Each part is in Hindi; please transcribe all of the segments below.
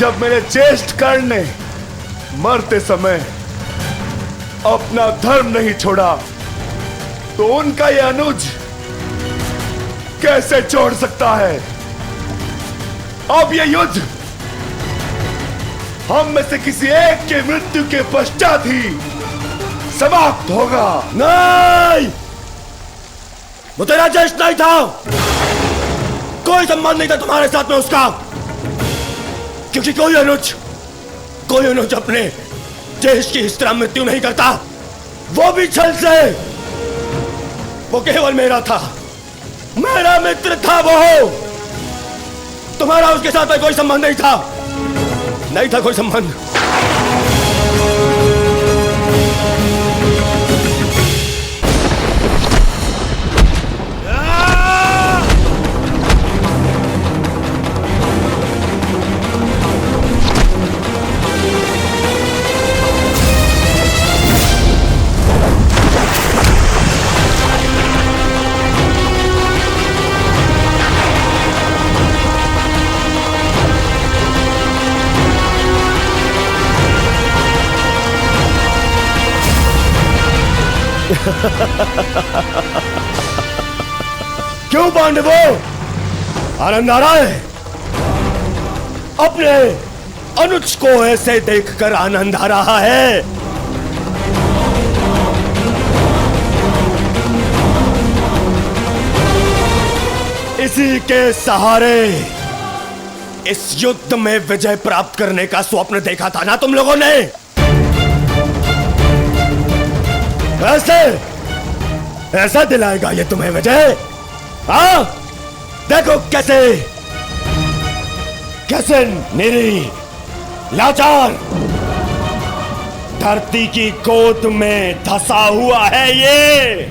जब मेरे ज्येष्ठ कर्ण ने मरते समय अपना धर्म नहीं छोड़ा तो उनका यह अनुज कैसे छोड़ सकता है? अब यह युद्ध हम में से किसी एक के मृत्यु के पश्चात ही समाप्त होगा। नहीं, वो तेरा ज्येष्ठ नहीं था, कोई संबंध नहीं था तुम्हारे साथ में उसका, क्योंकि कोई अनुज अपने ज्येष्ठ की इस तरह मृत्यु नहीं करता, वो भी छल से। वो केवल मेरा था, मेरा मित्र था वो। तुम्हारा उसके साथ में कोई संबंध नहीं था कोई संबंध। क्यों पांडवों, आनंद आ रहा है? अपने अनुज को ऐसे देखकर आनंद आ रहा है? इसी के सहारे इस युद्ध में विजय प्राप्त करने का स्वप्न देखा था ना तुम लोगों ने? ऐसा दिलाएगा ये तुम्हें विजय? हाँ, देखो कैसे मेरी लाचार धरती की गोद में धंसा हुआ है ये।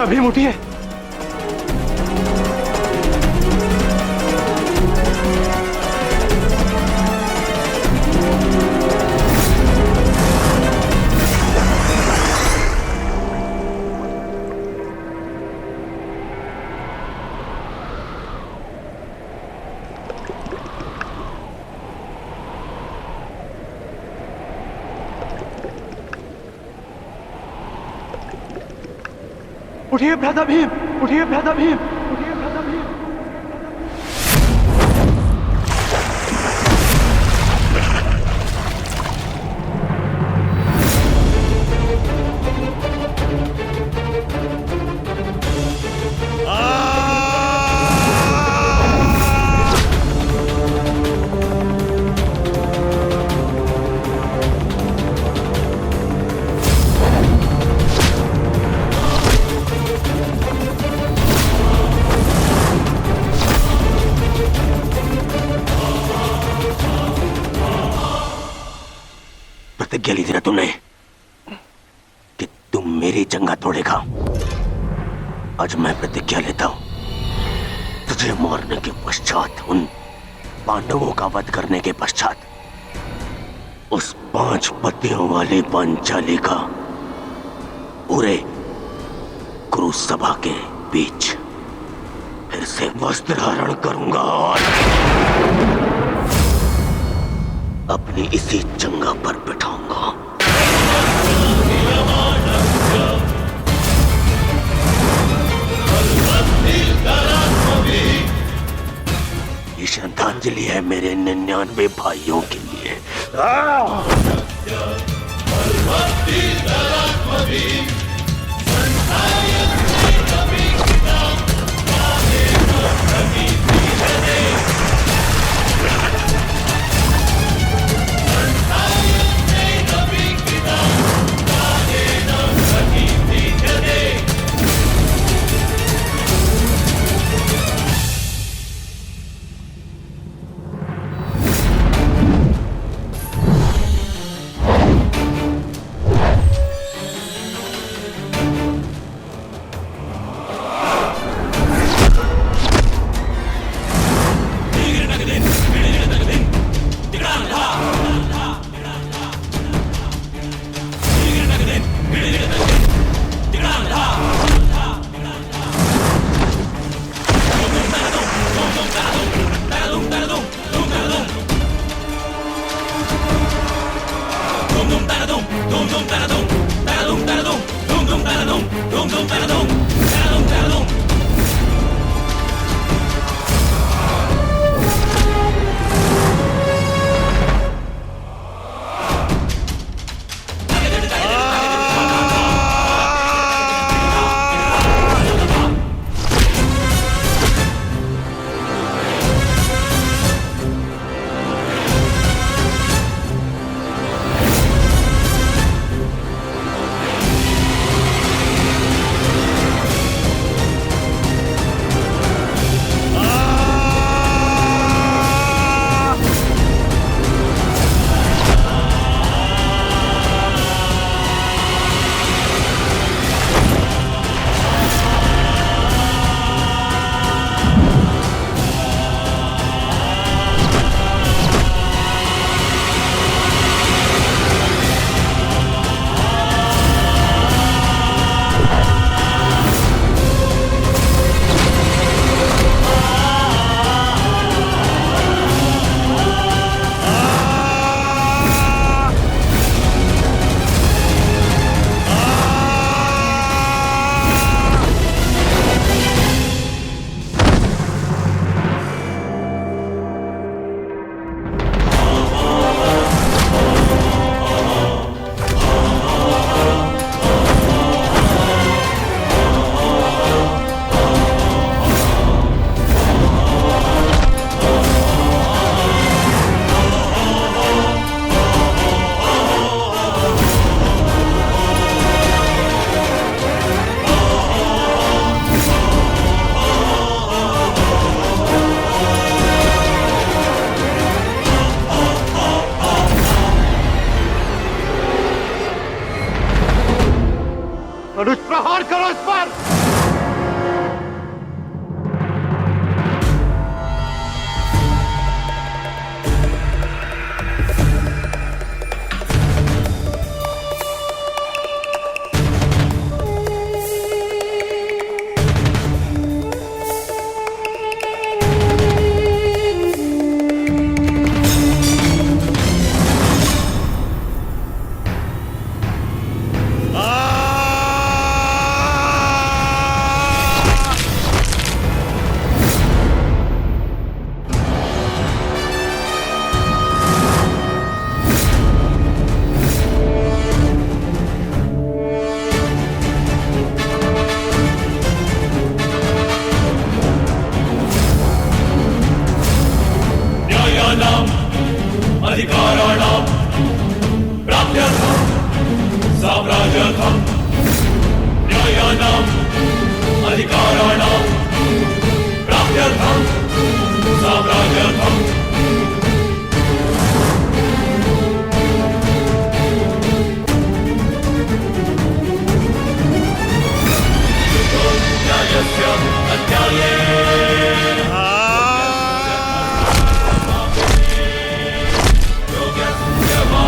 भीम उठिए। उठिए भ्राता भीम, उठिए भ्राता भीम, उठिए भ्राता भीम। प्रतिज्ञा ली थी ना तूने कि तुम मेरी जंगा तोड़ेगा। आज मैं प्रतिज्ञा लेता हूं, तुझे मारने के पश्चात, उन पांडवों का वध करने के पश्चात, उस 5 पतियों वाली पांचाली का पूरे कुरु सभा के बीच फिर से वस्त्र हरण करूंगा और अपनी इसी जंगा पर बिठाऊंगा। ये श्रद्धांजलि है मेरे 99 भाइयों के लिए। अनुज प्रहार करो इस पर। अधिकाराणां प्राप्त्यर्थं साम्राज्यर्थं न्यायानां अधिकाराणां प्राप्त्यर्थं साम्राज्यर्थं यस्य अध्याये योग्यस्य वा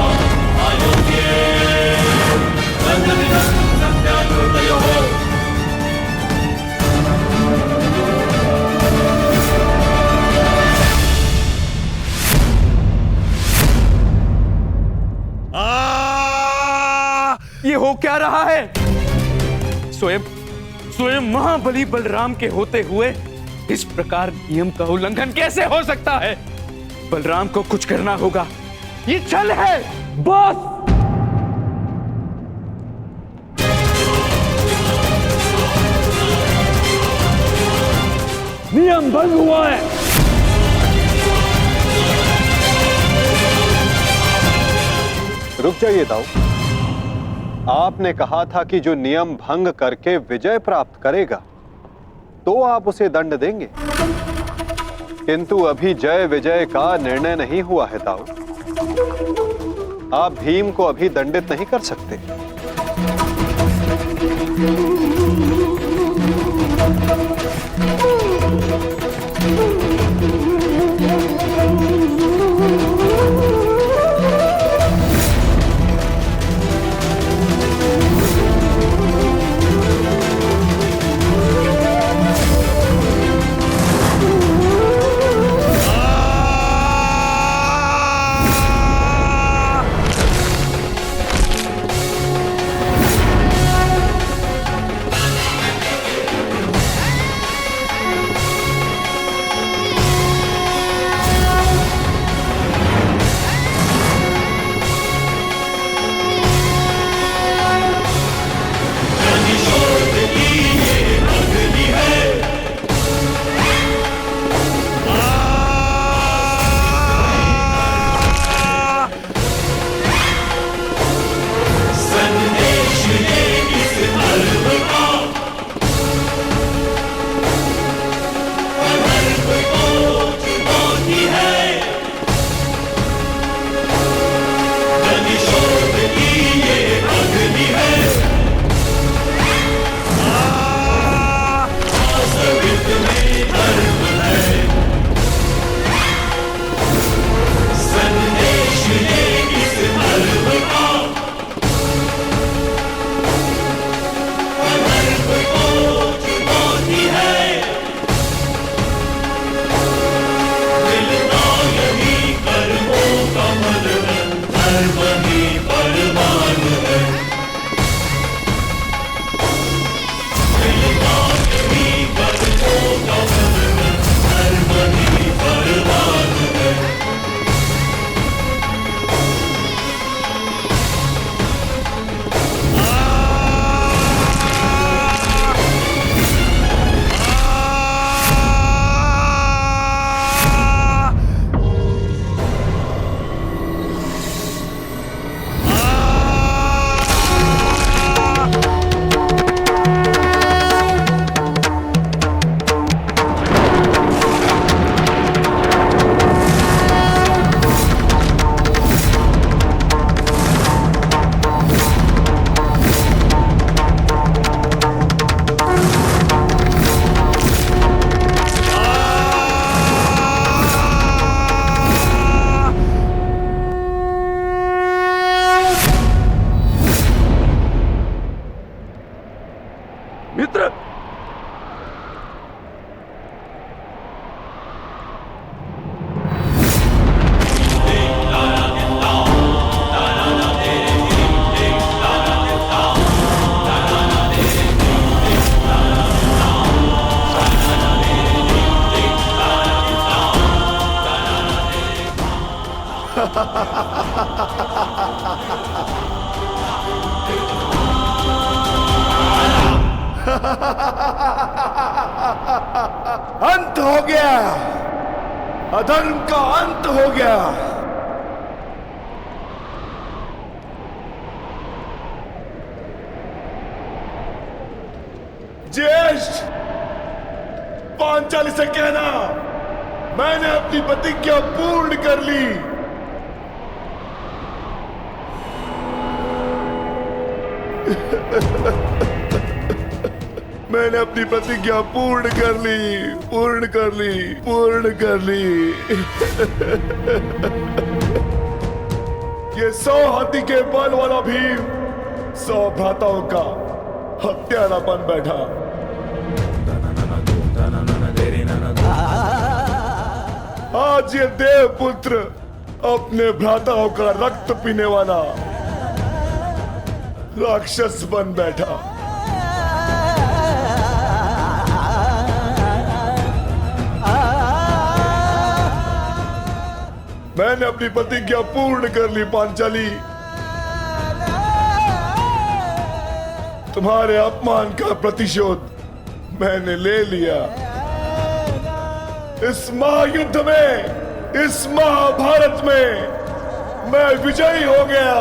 अयोग्ये बन्धनिनं सत्याकृतयोः ये हो क्या रहा है? स्वयं महाबली बलराम के होते हुए इस प्रकार नियम का उल्लंघन कैसे हो सकता है? बलराम को कुछ करना होगा। ये छल है बॉस। नियम भंग हुआ है। रुक जाइए दाऊ। आपने कहा था कि जो नियम भंग करके विजय प्राप्त करेगा तो आप उसे दंड देंगे, किंतु अभी जय विजय का निर्णय नहीं हुआ है दाऊ। आप भीम को अभी दंडित नहीं कर सकते। अंत हो गया, अधर्म का अंत हो गया। ज्येष्ठ, पांचाली से कहना मैंने अपनी प्रतिज्ञा पूर्ण कर ली। मैंने अपनी प्रतिज्ञा पूर्ण कर ली, पूर्ण कर ली, पूर्ण कर ली। ये 100 हाथी के बल वाला भीम 100 भ्राताओं का हत्यारा बन बैठा। आज ये देवपुत्र अपने भ्राताओं का रक्त पीने वाला राक्षस बन बैठा। मैंने अपनी प्रतिज्ञा पूर्ण कर ली पांचाली। तुम्हारे अपमान का प्रतिशोध मैंने ले लिया। इस महायुद्ध में, इस महाभारत में मैं विजयी हो गया।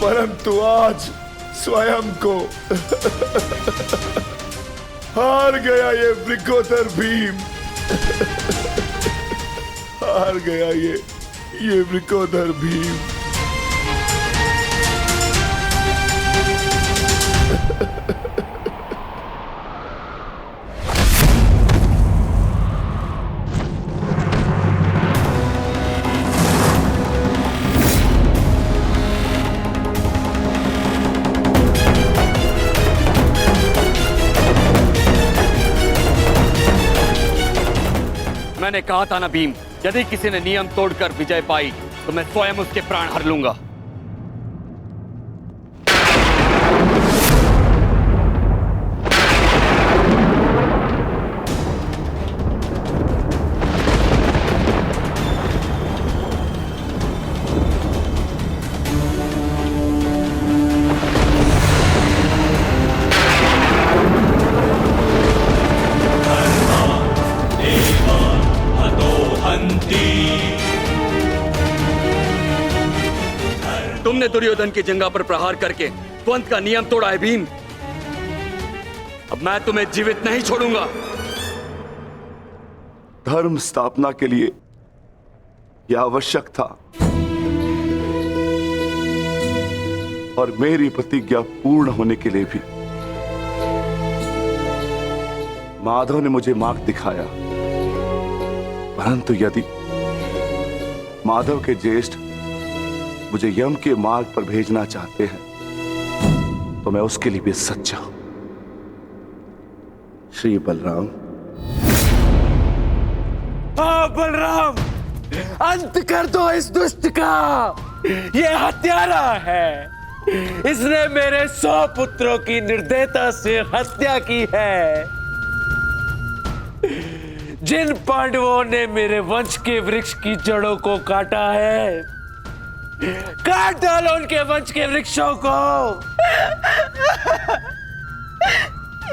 परंतु आज स्वयं को हार गया ये वृकोदर भीम। हार गया ये वृकोदर भीम। मैंने कहा था ना भीम, यदि किसी ने नियम तोड़कर विजय पाई तो मैं स्वयं उसके प्राण हर लूंगा। तुमने दुर्योधन की जंगा पर प्रहार करके द्वंद का नियम तोड़ा है भीम। अब मैं तुम्हें जीवित नहीं छोड़ूंगा। धर्म स्थापना के लिए यह आवश्यक था और मेरी प्रतिज्ञा पूर्ण होने के लिए भी। माधव ने मुझे मार्ग दिखाया, परंतु यदि माधव के ज्येष्ठ मुझे यम के मार्ग पर भेजना चाहते हैं तो मैं उसके लिए भी सच्चा हूं। श्री बलराम। हाँ बलराम, अंत कर दो इस दुष्ट का। ये हत्यारा है। इसने मेरे 100 पुत्रों की निर्दयता से हत्या की है। जिन पांडवों ने मेरे वंश के वृक्ष की जड़ों को काटा है, काट डालो उनके वंश के वृक्षों को।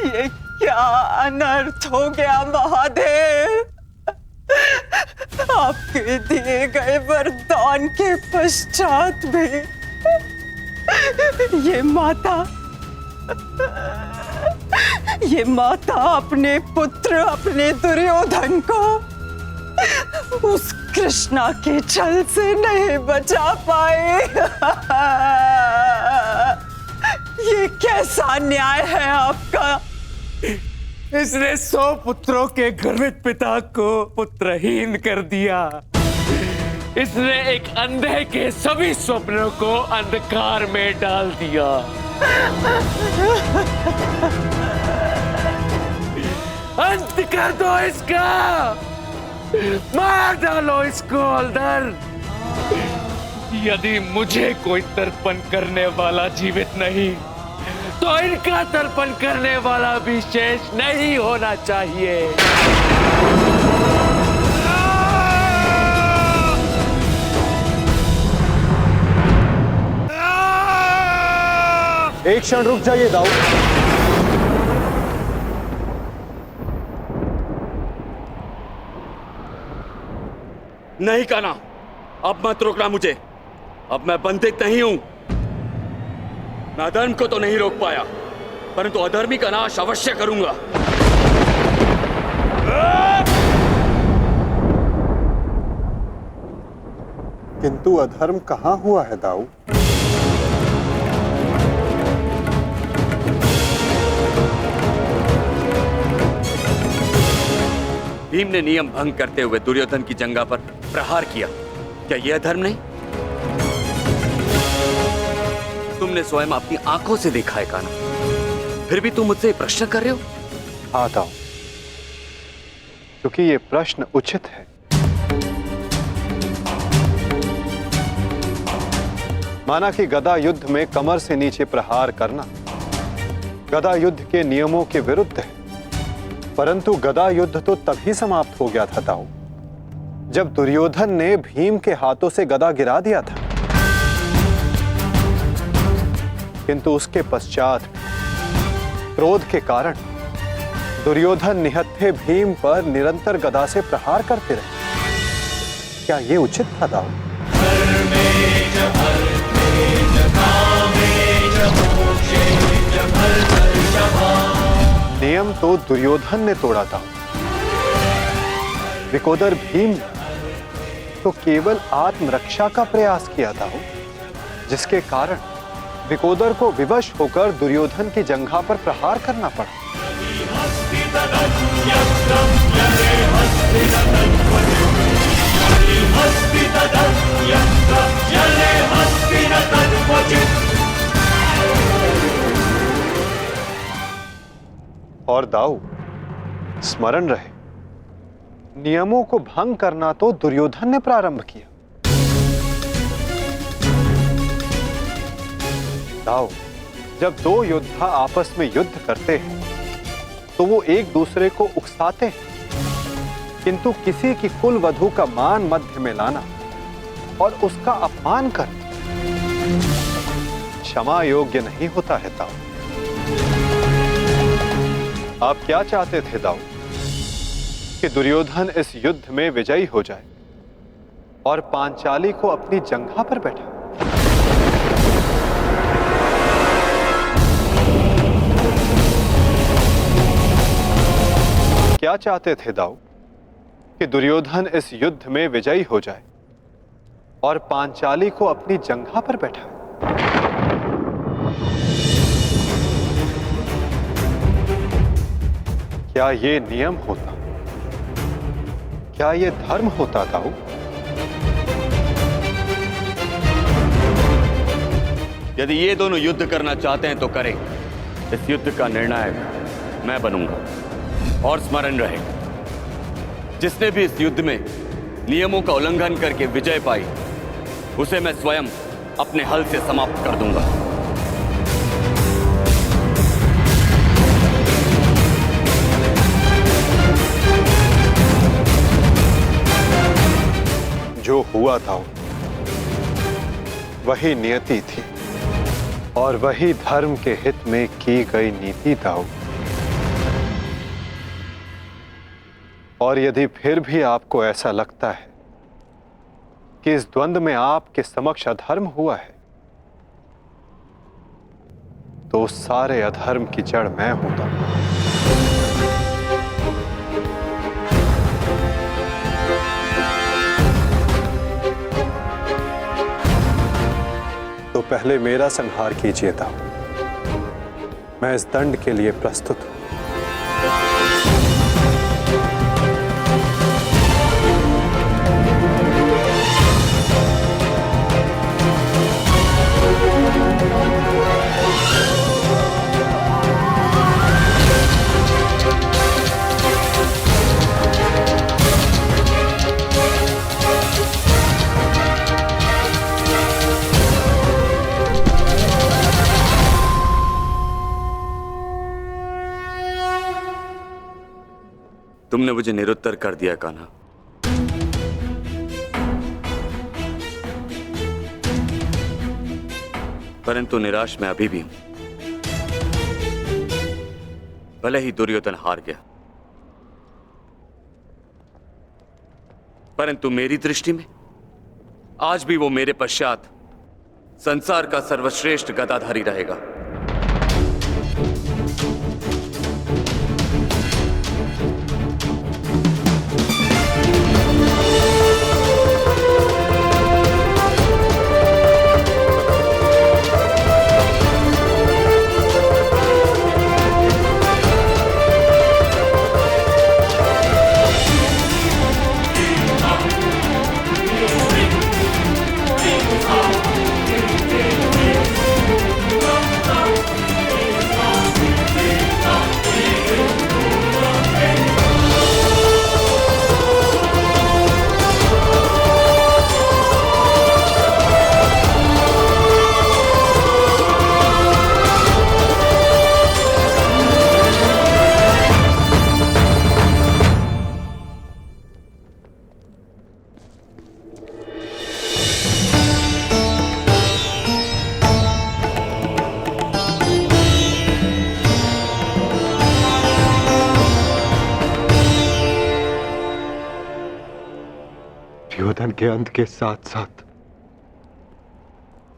ये क्या अनर्थ हो गया महादेव। आपके दिए गए वरदान के पश्चात भी ये माता अपने पुत्र, अपने दुर्योधन को उस कृष्णा के छल से नहीं बचा पाए। ये कैसा न्याय है आपका। इसने 100 पुत्रों के गर्वित पिता को पुत्रहीन कर दिया। इसने एक अंधे के सभी स्वप्नों को अंधकार में डाल दिया। अंत कर दो इसका। मार डालो इसको अंदर। यदि मुझे कोई तर्पण करने वाला जीवित नहीं तो इनका तर्पण करने वाला भी शेष नहीं होना चाहिए। एक क्षण रुक जाइए दाऊ। नहीं कान्हा, अब मत रोकना मुझे। अब मैं बंदित नहीं हूं। मैं अधर्म को तो नहीं रोक पाया, परंतु अधर्मी का नाश अवश्य करूंगा। किंतु अधर्म कहां हुआ है दाऊ? भीम ने नियम भंग करते हुए दुर्योधन की जंघा पर प्रहार किया, क्या यह अधर्म नहीं? तुमने स्वयं अपनी आंखों से देखा है कान्हा, फिर भी तुम मुझसे प्रश्न कर रहे हो? हाँ दाऊ, क्योंकि ये प्रश्न उचित है। माना कि गदा युद्ध में कमर से नीचे प्रहार करना गदा युद्ध के नियमों के विरुद्ध है, परंतु गदा युद्ध तो तभी समाप्त हो गया था दाऊ जब दुर्योधन ने भीम के हाथों से गदा गिरा दिया था। किंतु उसके पश्चात क्रोध के कारण दुर्योधन निहत्थे भीम पर निरंतर गदा से प्रहार करते रहे। क्या यह उचित था दाऊ? नियम तो दुर्योधन ने तोड़ा था, विकोदर भीम ने तो केवल आत्मरक्षा का प्रयास किया था, जिसके कारण विकोदर को विवश होकर दुर्योधन की जंघा पर प्रहार करना पड़ा। और दाऊ, स्मरण रहे, नियमों को भंग करना तो दुर्योधन ने प्रारंभ किया। दाऊ, जब दो योद्धा आपस में युद्ध करते हैं तो वो एक दूसरे को उकसाते हैं, किंतु किसी की कुल वधू का मान मध्य में लाना और उसका अपमान करना क्षमा योग्य नहीं होता है दाऊ। आप क्या चाहते थे दाऊ? कि दुर्योधन इस युद्ध में विजयी हो जाए और पांचाली को अपनी जंघा पर बैठा? क्या चाहते थे दाऊ? कि दुर्योधन इस युद्ध में विजयी हो जाए और पांचाली को अपनी जंघा पर बैठा? क्या ये नियम होता? क्या ये धर्म होता दाऊ? यदि ये दोनों युद्ध करना चाहते हैं तो करें। इस युद्ध का निर्णायक मैं बनूंगा। और स्मरण रहे, जिसने भी इस युद्ध में नियमों का उल्लंघन करके विजय पाई, उसे मैं स्वयं अपने हल से समाप्त कर दूंगा। जो हुआ था वही नियति थी और वही धर्म के हित में की गई नीति था। और यदि फिर भी आपको ऐसा लगता है कि इस द्वंद्व में आपके समक्ष अधर्म हुआ है, तो उस सारे अधर्म की जड़ मैं होता हूं। तो पहले मेरा संहार कीजिए दाऊ। मैं इस दंड के लिए प्रस्तुत हूं। तुमने मुझे निरुत्तर कर दिया कान्हा। परंतु निराश मैं अभी भी हूं। भले ही दुर्योधन हार गया, परंतु मेरी दृष्टि में आज भी वो मेरे पश्चात संसार का सर्वश्रेष्ठ गदाधारी रहेगा। दुर्योधन के अंत के साथ साथ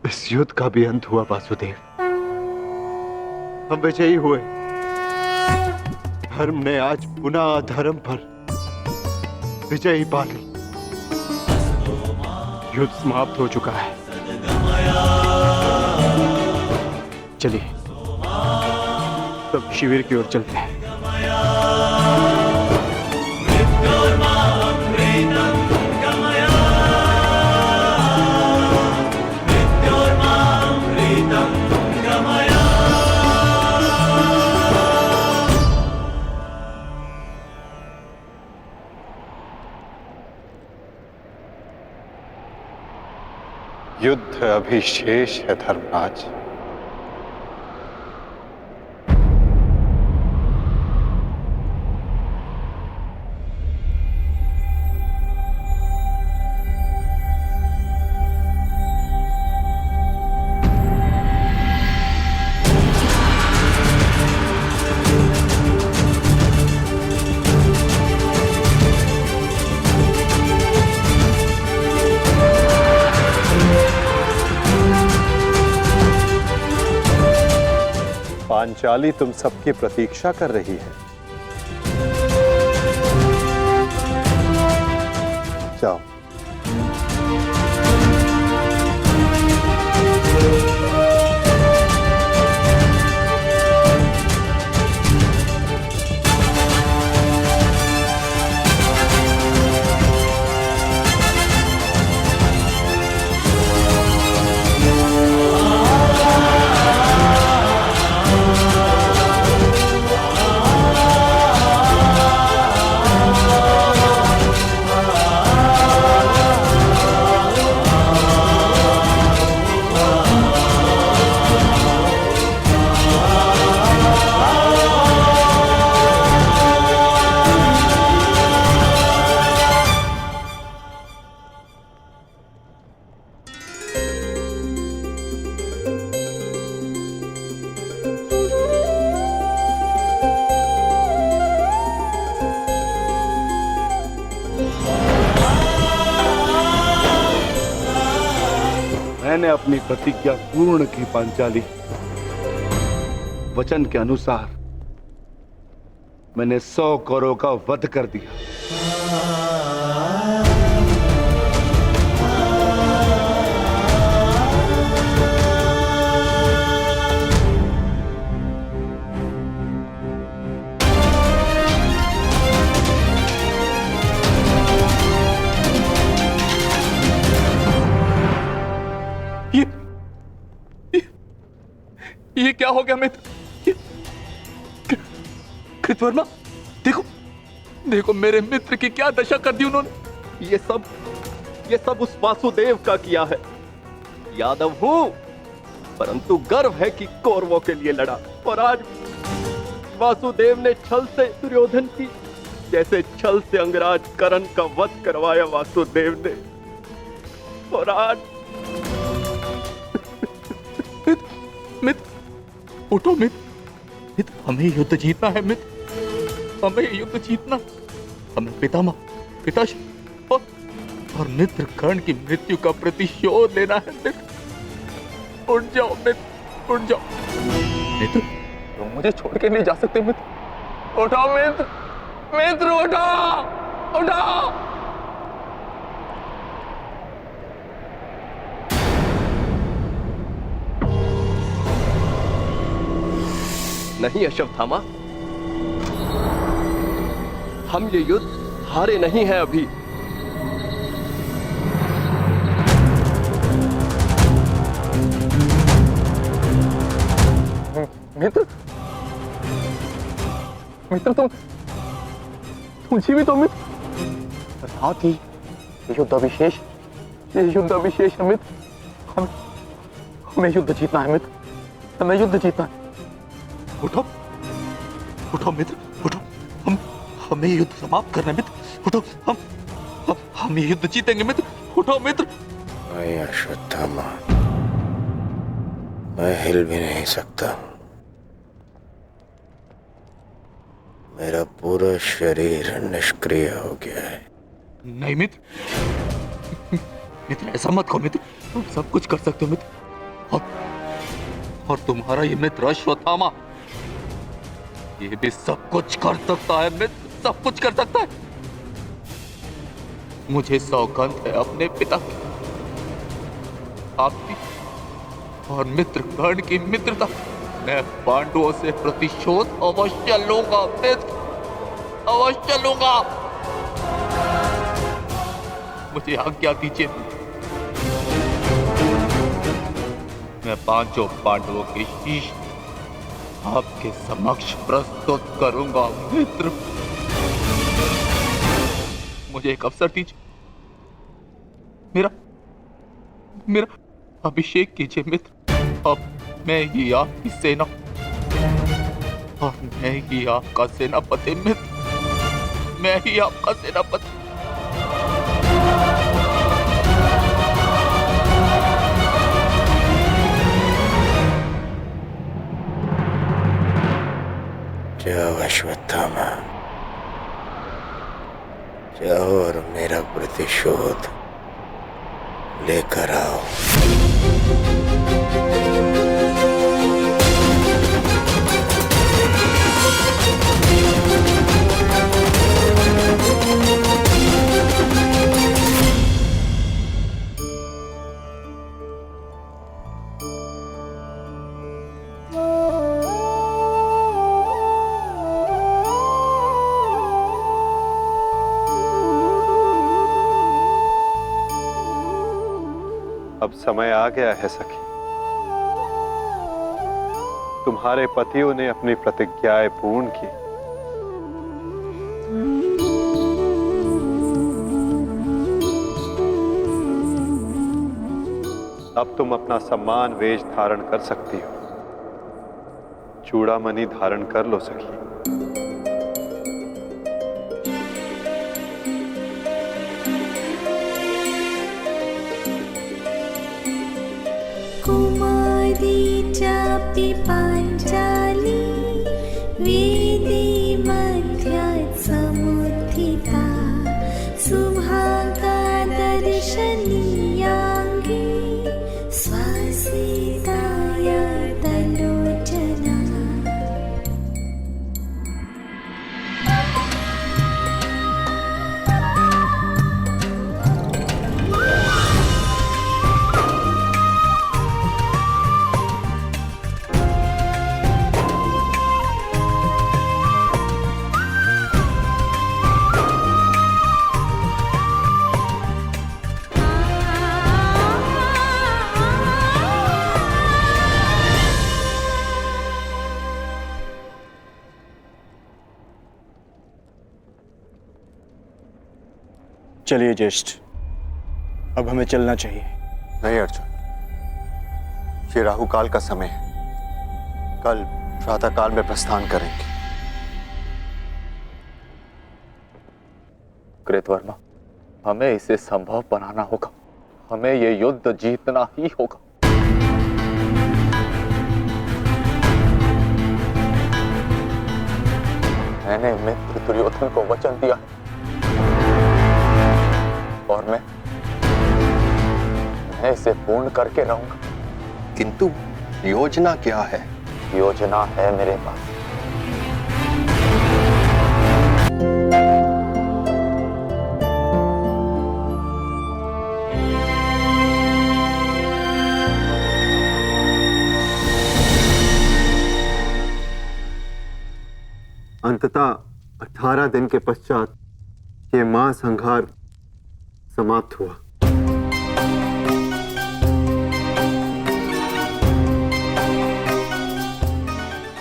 इस युद्ध का भी अंत हुआ वासुदेव। हम विजयी हुए। धर्म ने आज पुनः अधर्म पर विजयी पा ली। युद्ध समाप्त हो चुका है। चलिए सब शिविर की ओर चलते हैं। युद्ध अभी शेष है धर्मराज। पांचाली तुम सबकी प्रतीक्षा कर रही है। जाओ। मैंने अपनी प्रतिज्ञा पूर्ण की पांचाली। वचन के अनुसार मैंने 100 कौरवों का वध कर दिया। ये क्या हो गया मित्र? कृतवर्मा, देखो देखो मेरे मित्र की क्या दशा कर दी उन्होंने। ये सब उस वासुदेव का किया है। यादव हूं, परंतु गर्व है कि कौरवों के लिए लड़ा। और आज वासुदेव ने छल से दुर्योधन की, जैसे छल से अंगराज कर्ण का वध करवाया वासुदेव ने। और आज मित्र उठो मित्र, हमें युद्ध जीतना है मित्र, हमें युद्ध जीतना। हमें पिताश्री और मित्र कर्ण की मृत्यु का प्रतिशोध लेना है मित्र। उठ जाओ मित्र, उठ जाओ मित्र, तुम मुझे छोड़ के नहीं जा सकते मित्र। उठाओ मित्र, मित्र उठाओ, उठाओ। नहीं अश्वत्थामा, हम ये युद्ध हारे नहीं हैं अभी। मित्र, मित्र तुम जीवित हो मित्र। साथ ही युद्ध अभिशेष, ये युद्ध अभिशेष है मित्र। हमें युद्ध जीतना है मित्र, हमें युद्ध जीतना है। उठो, उठो मित्र, उठो। हमें युद्ध समाप्त करना है मित्र। उठो, हम ये युद्ध जीतेंगे मित्र। उठो मित्र। नहीं अश्वत्थामा, मैं हिल भी नहीं सकता। मेरा पूरा शरीर निष्क्रिय हो गया है। नहीं मित्र, मित्र ऐसा मत कहो मित्र। तुम सब कुछ कर सकते हो मित्र। और तुम्हारा ये मित्र अश्वत्थामा, ये भी सब कुछ कर सकता है मित्र, सब कुछ कर सकता है। मुझे सौगंध है अपने पिता की, आपकी और मित्र कर्ण की मित्रता। मैं पांडवों से प्रतिशोध अवश्य लूंगा मित्र, अवश्य लूंगा। मुझे आज्ञा दीजिए, मैं पांचों पांडवों के शीश आपके समक्ष प्रस्तुत करूंगा मित्र। मुझे एक अवसर दीजिए, मेरा अभिषेक कीजिए मित्र। अब मैं ही आपकी सेना और मैं ही आपका सेनापति मित्र, मैं ही आपका सेनापति। जाओ अश्वत्थामा, जाओ और मेरा प्रतिशोध लेकर आओ। अब समय आ गया है सखी, तुम्हारे पतियों ने अपनी प्रतिज्ञाएं पूर्ण की। अब तुम अपना सम्मान वेश धारण कर सकती हो। चूड़ामणि धारण कर लो सखी। कुमारी चापि पांचाली वेदी मध्यात् समुत्थिता सुभागा दर्शनीयाङ्गी स्वासिताय तलोचना। चलिए ज्येष्ठ, अब हमें चलना चाहिए। नहीं अर्जुन, ये राहुकाल का समय है। कल प्रातःकाल में प्रस्थान करेंगे। कृतवर्मा, हमें इसे संभव बनाना होगा। हमें ये युद्ध जीतना ही होगा। मैंने मित्र दुर्योधन को वचन दिया है और मैं इसे पूर्ण करके रहूंगा। किंतु योजना क्या है? योजना है मेरे पास। अंततः 18 दिन के पश्चात ये महासंहार समाप्त हुआ।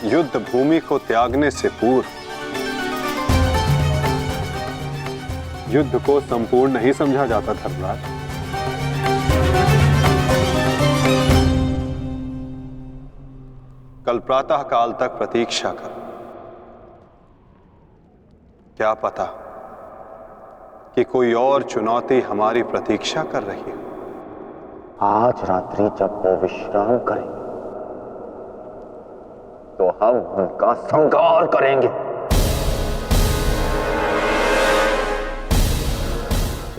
युद्ध भूमि को त्यागने से पूर्व युद्ध को संपूर्ण नहीं समझा जाता धर्मराज। कल प्रातः काल तक प्रतीक्षा कर। क्या पता कि कोई और चुनौती हमारी प्रतीक्षा कर रही है। आज रात्रि जब वो विश्राम करें तो हम उनका संहार करेंगे।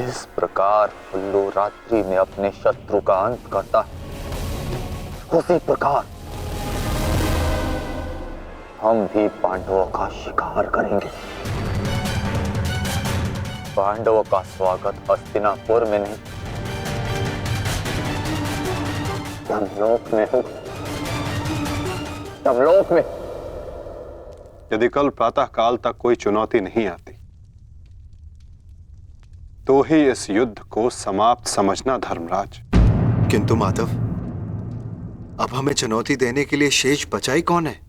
इस प्रकार उल्लू रात्रि में अपने शत्रु का अंत करता है, उसी प्रकार हम भी पांडवों का शिकार करेंगे। पांडवों का स्वागत हस्तिनापुर में नहीं, यमलोक में हो। यमलोक में। यदि कल प्रातः काल तक कोई चुनौती नहीं आती तो ही इस युद्ध को समाप्त समझना धर्मराज। किंतु माधव, अब हमें चुनौती देने के लिए शेष बचा ही कौन है?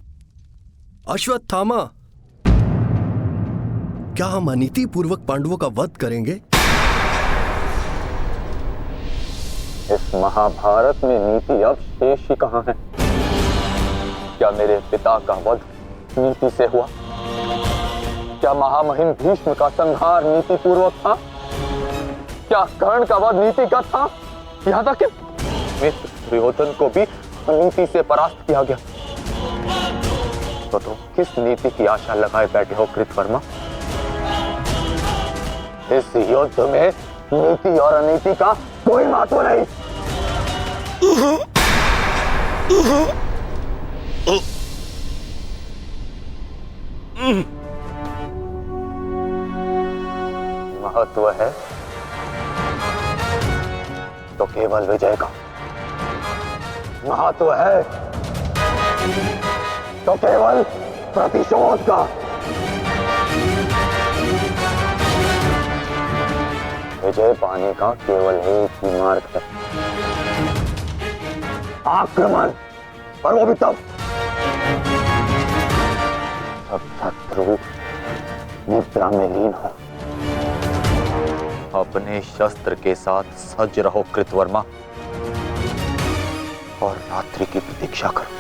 अश्वत्थामा। क्या हम अनीति पूर्वक पांडवों का वध करेंगे? इस महाभारत में नीति अब शेष ही कहां है? क्या मेरे पिता का वध नीति से हुआ? क्या महामहिम भीष्म का संहार नीति पूर्वक था? क्या कर्ण का वध नीति का था? यहाँ तक कि मित्र दुर्योधन को भी नीति से परास्त किया गया। तो तुम किस नीति की आशा लगाए बैठे हो कृतवर्मा? इस युद्ध में नीति और अनीति का कोई महत्व नहीं। महत्व है तो केवल विजय का। महत्व है तो केवल प्रतिशोध का। विजय पाने का केवल एक ही मार्ग है, आक्रमण। और वो भी तब जब शत्रु निद्रा में लीन हो। अपने शस्त्र के साथ सज्ज रहो कृतवर्मा, और रात्रि की प्रतीक्षा करो।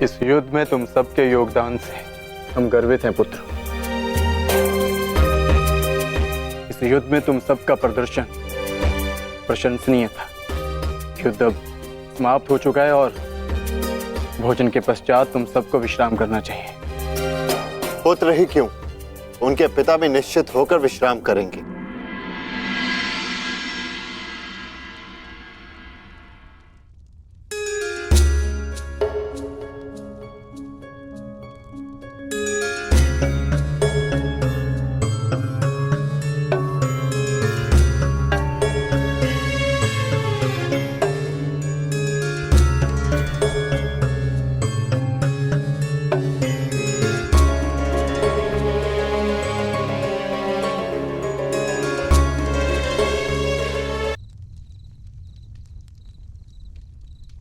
इस युद्ध में तुम सबके योगदान से हम गर्वित हैं पुत्र। इस युद्ध में तुम सबका प्रदर्शन प्रशंसनीय था। युद्ध अब समाप्त हो चुका है और भोजन के पश्चात तुम सबको विश्राम करना चाहिए। पुत्र ही क्यों, उनके पिता भी निश्चित होकर विश्राम करेंगे।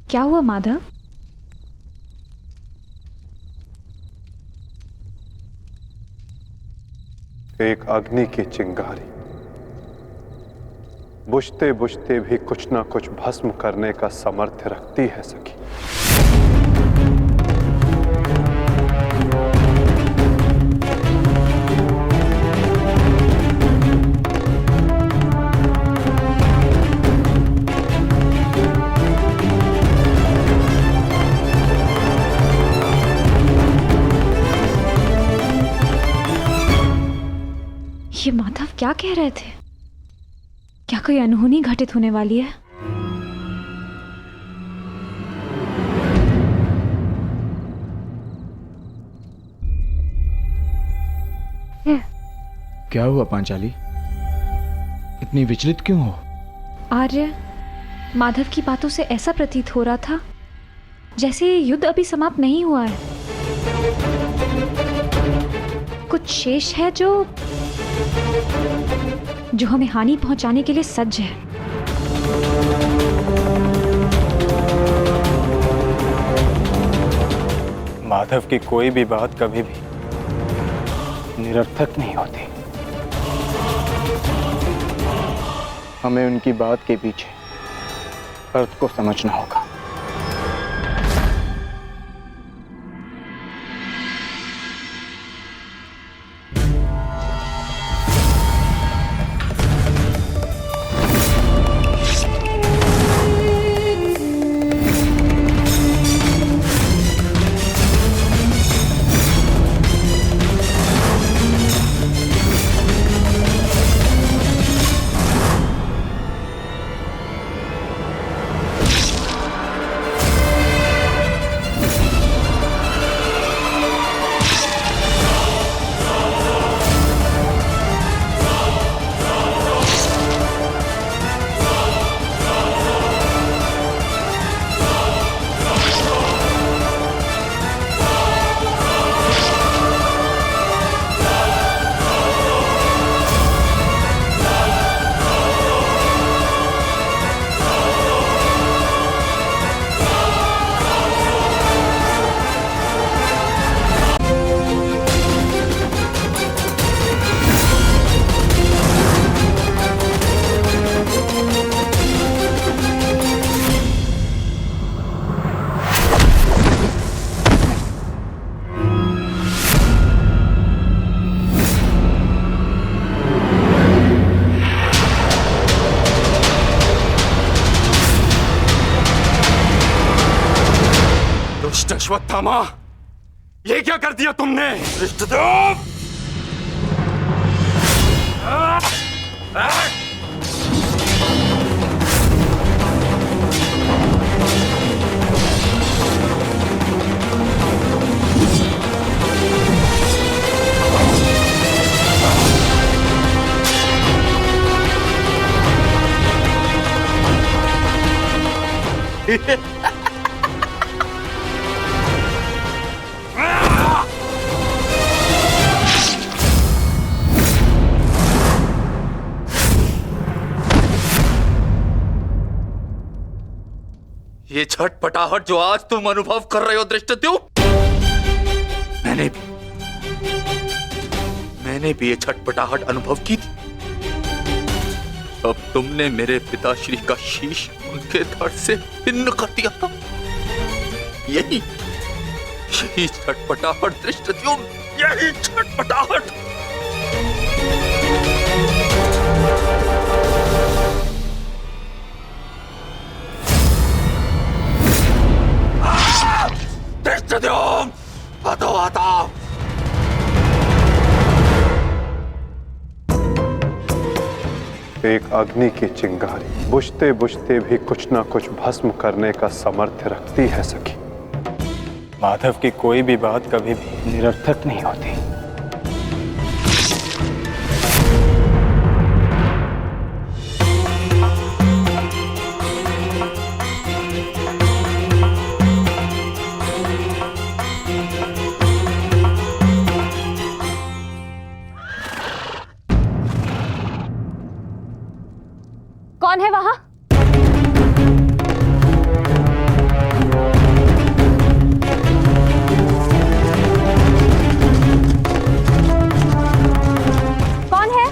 क्या हुआ माधव? एक अग्नि की चिंगारी बुझते बुझते भी कुछ ना कुछ भस्म करने का सामर्थ्य रखती है सखी। क्या कह रहे थे? क्या कोई अनहोनी घटित होने वाली है? क्या हुआ पांचाली? इतनी विचलित क्यों हो? आर्य, माधव की बातों से ऐसा प्रतीत हो रहा था जैसे ये युद्ध अभी समाप्त नहीं हुआ है। कुछ शेष है जो हमें हानि पहुंचाने के लिए सज्ज है। माधव की कोई भी बात कभी भी निरर्थक नहीं होती। हमें उनकी बात के पीछे अर्थ को समझना होगा। अश्वत्थामा, ये क्या कर दिया तुमने? ये छटपटाहट जो आज तुम अनुभव कर रहे हो धृष्टद्युम्न, मैंने भी ये छटपटाहट अनुभव की थी। अब तुमने मेरे पिताश्री का शीश उनके धड़ से भिन्न कर दिया था। यही छटपटाहट धृष्टद्युम्न, यही छटपटाहट। धृष्टद्युम्न, हटो हटाओ। एक अग्नि की चिंगारी बुझते बुझते भी कुछ ना कुछ भस्म करने का सामर्थ्य रखती है सखी। माधव की कोई भी बात कभी भी निरर्थक नहीं होती। कौन है वहां? कौन है?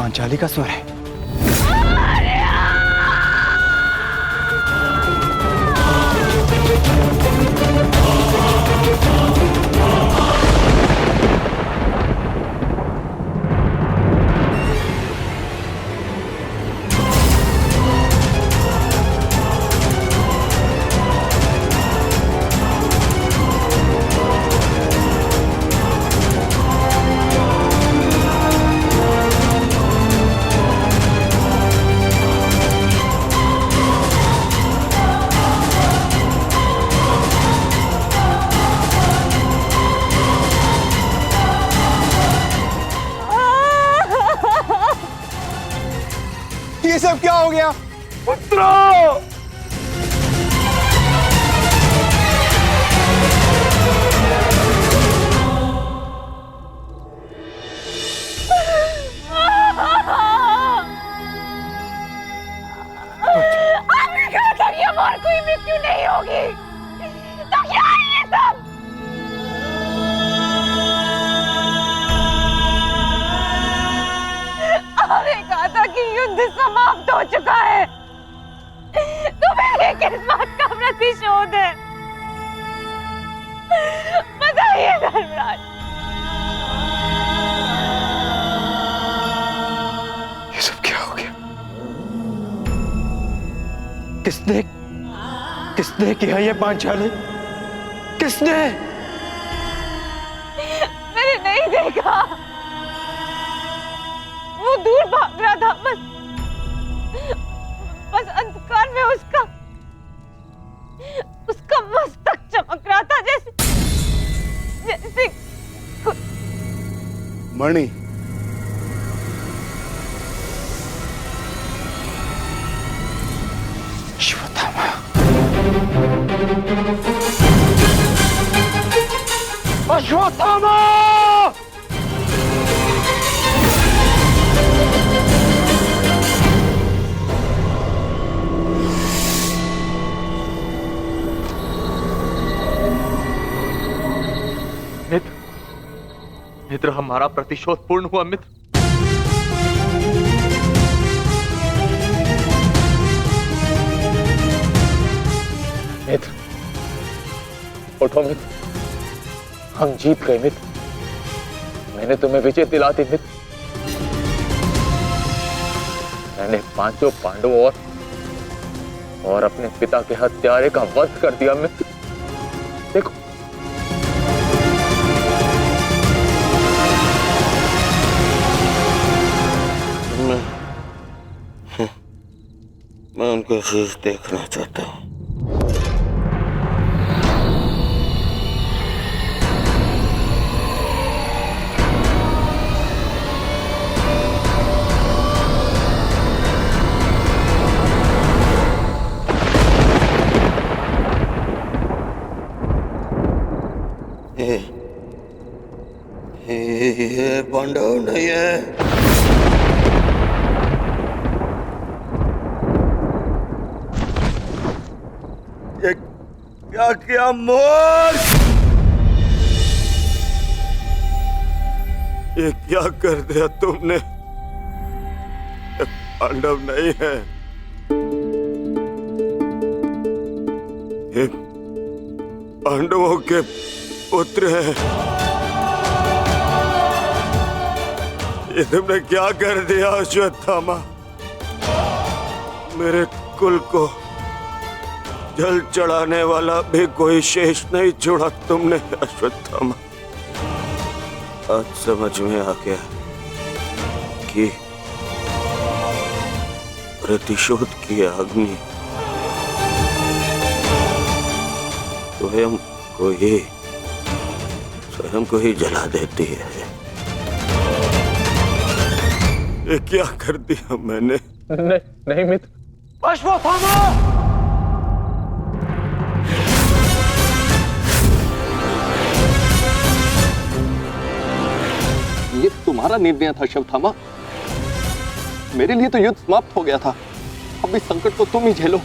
पांचाली का स्वर है। ये सब क्या हो गया? पुत्रो! आपने कहा था कि अब और कोई मृत्यु नहीं होगी, तो क्या है ये सब? आपने कहा था कि युद्ध समाप्त हो चुका है, तो मेरे किस बात का प्रतिशोध है? बताइए धर्मराज। ये सब क्या हो गया? किसने किया ये पांचाली? किसने? मैंने नहीं देखा, वो दूर भाग रहा था, बस अंधकार में उसका मस्तक चमक रहा था, जैसे मणि, अश्वत्थामा। अश्वत्थामा! मित्र, हमारा प्रतिशोध पूर्ण हुआ मित्र। मित्र, उठो मित्र, हम जीत गए मित्र। मैंने तुम्हें विजय दिला दी मित्र। मैंने पांचों पांडवों और अपने पिता के हत्यारे का वध कर दिया मित्र। देखो, मैं उनका शीश देखना चाहता हूँ। ये पांडव नहीं है। क्या किया मूर्ख? ये क्या कर दिया तुमने? पांडव नहीं है, ये पांडवों के पुत्र हैं। ये तुमने क्या कर दिया अश्वत्थामा? मेरे कुल को जल चढ़ाने वाला भी कोई शेष नहीं छोड़ा तुमने अश्वत्थामा। आज समझ में आ गया कि प्रतिशोध की अग्नि स्वयं को ही जला देती है। ये क्या कर दिया मैंने? नहीं मित्र। अश्वत्थामा! ये तुम्हारा निर्णय था अश्वत्थामा। मेरे लिए तो युद्ध समाप्त हो गया था। अब इस संकट को तुम ही झेलो।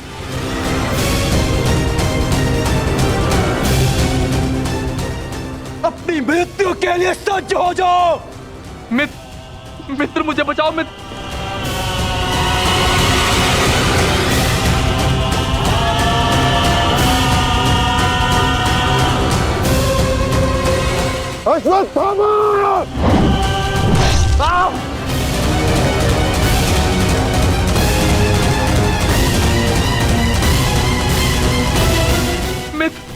अपनी मृत्यु के लिए सज्ज हो जाओ। मित्र, मुझे बचाओ मित्र। अश्वत्थामा! मित्र,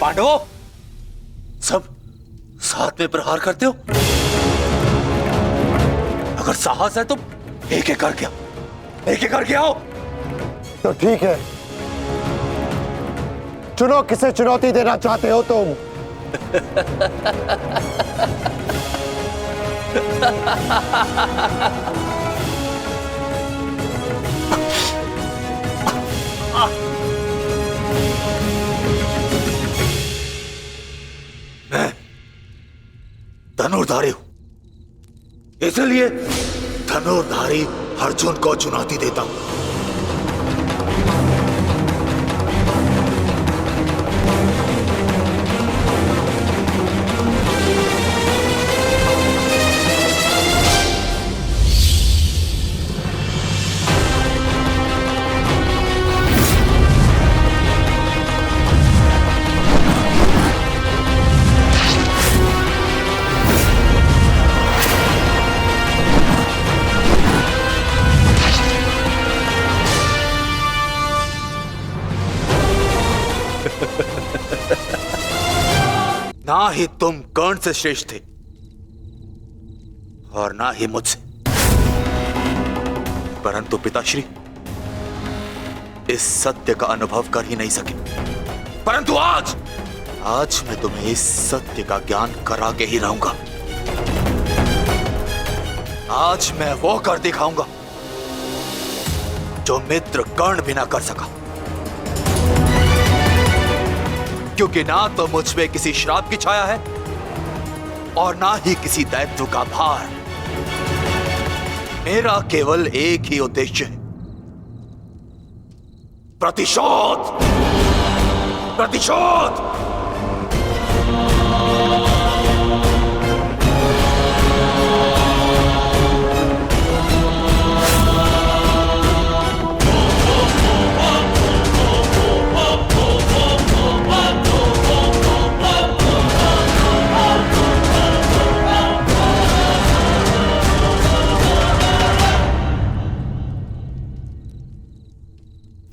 पांडवों, सब साथ में प्रहार करते हो? अगर साहस है तो एक एक करके आओ। तो ठीक है, चुनो किसे चुनौती देना चाहते हो तुम। मैं धनुर्धारी हूं, इसलिए धनुर्धारी अर्जुन को चुनौती देता हूं। ना ही तुम कर्ण से श्रेष्ठ थे और ना ही मुझसे, परंतु पिताश्री इस सत्य का अनुभव कर ही नहीं सके। परंतु आज मैं तुम्हें इस सत्य का ज्ञान करा के ही रहूंगा। आज मैं वो कर दिखाऊंगा जो मित्र कर्ण भी ना कर सका, क्योंकि ना तो मुझ पे किसी श्राप की छाया है और ना ही किसी दायित्व का भार। मेरा केवल एक ही उद्देश्य है, प्रतिशोध। प्रतिशोध।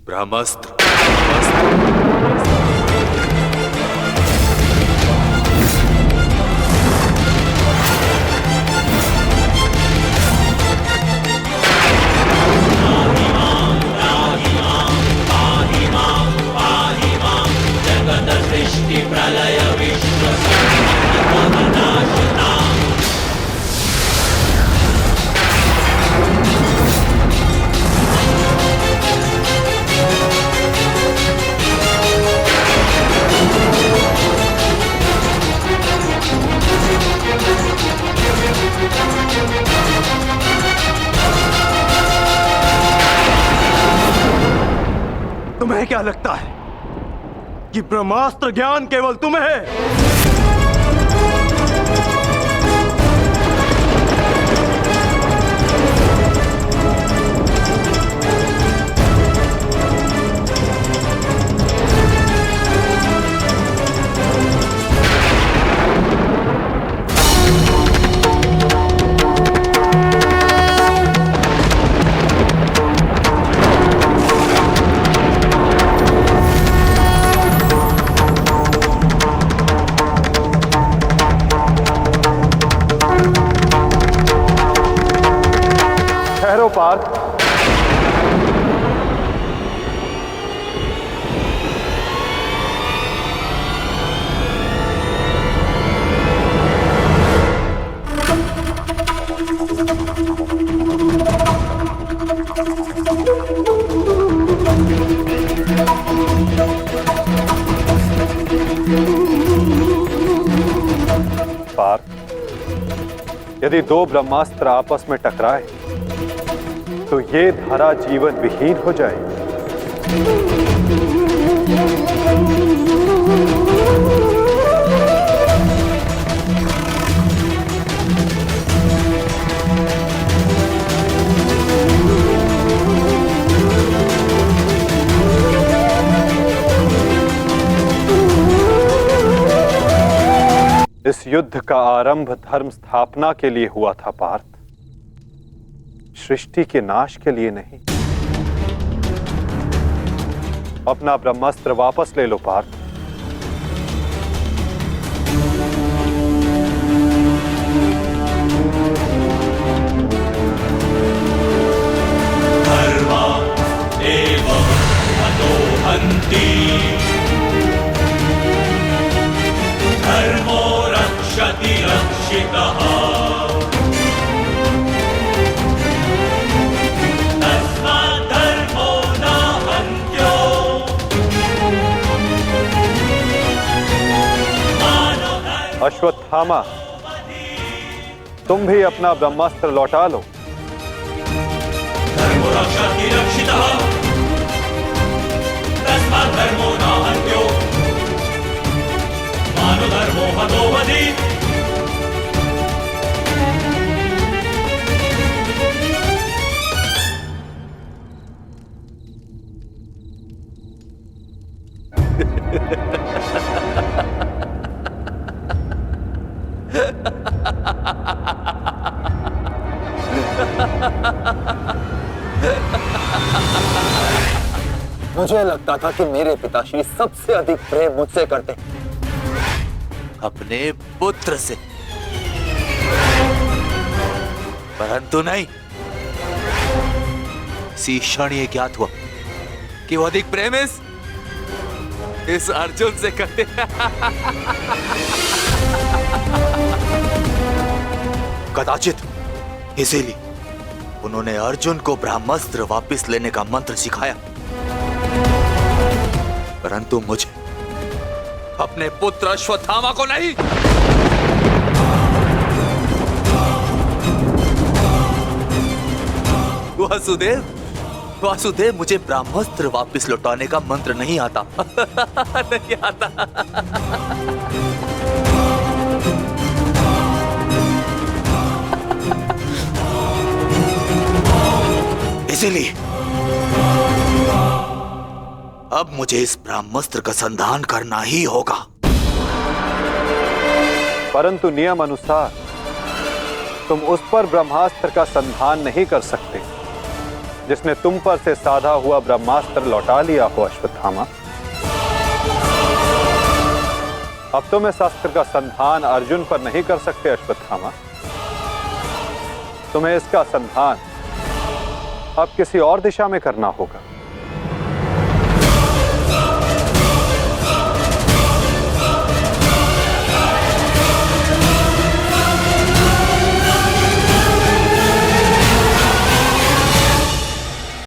ब्रह्मास्त्र। प्रलय विश्व क्या लगता है कि ब्रह्मास्त्र ज्ञान केवल तुम्हें है? पार्थ, पार्थ, यदि दो ब्रह्मास्त्र आपस में टकराए तो ये धारा जीवन विहीन हो जाएगी। इस युद्ध का आरंभ धर्म स्थापना के लिए हुआ था पार्थ, सृष्टि के नाश के लिए नहीं। अपना ब्रह्मास्त्र वापस ले लो पार्थ। धर्मा एव अदोहन्ति, धर्मो रक्षति रक्षितः। अश्वत्थामा, तुम भी अपना ब्रह्मास्त्र लौटा लो। धर्मो रक्षति रक्षितः, तस्मात् धर्मो न हन्यो, मानो धर्मो हतो वधि। मुझे लगता था कि मेरे पिताश्री सबसे अधिक प्रेम मुझसे करते, अपने पुत्र से, परंतु नहीं। इसी क्षण ये ज्ञात हुआ कि वो अधिक प्रेम इस अर्जुन से करते। कदाचित इसीलिए उन्होंने अर्जुन को ब्रह्मास्त्र वापस लेने का मंत्र सिखाया, परंतु मुझे, अपने पुत्र अश्वत्थामा को नहीं। वासुदेव, मुझे ब्रह्मास्त्र वापस लौटाने का मंत्र नहीं आता। नहीं आता। इसीलिए अब मुझे इस ब्रह्मास्त्र का संधान करना ही होगा। परंतु नियम अनुसार तुम उस पर ब्रह्मास्त्र का संधान नहीं कर सकते जिसने तुम पर से साधा हुआ ब्रह्मास्त्र लौटा लिया हो अश्वत्थामा। अब तुम इस अस्त्र का संधान अर्जुन पर नहीं कर सकते अश्वत्थामा। तुम्हें इसका संधान अब किसी और दिशा में करना होगा।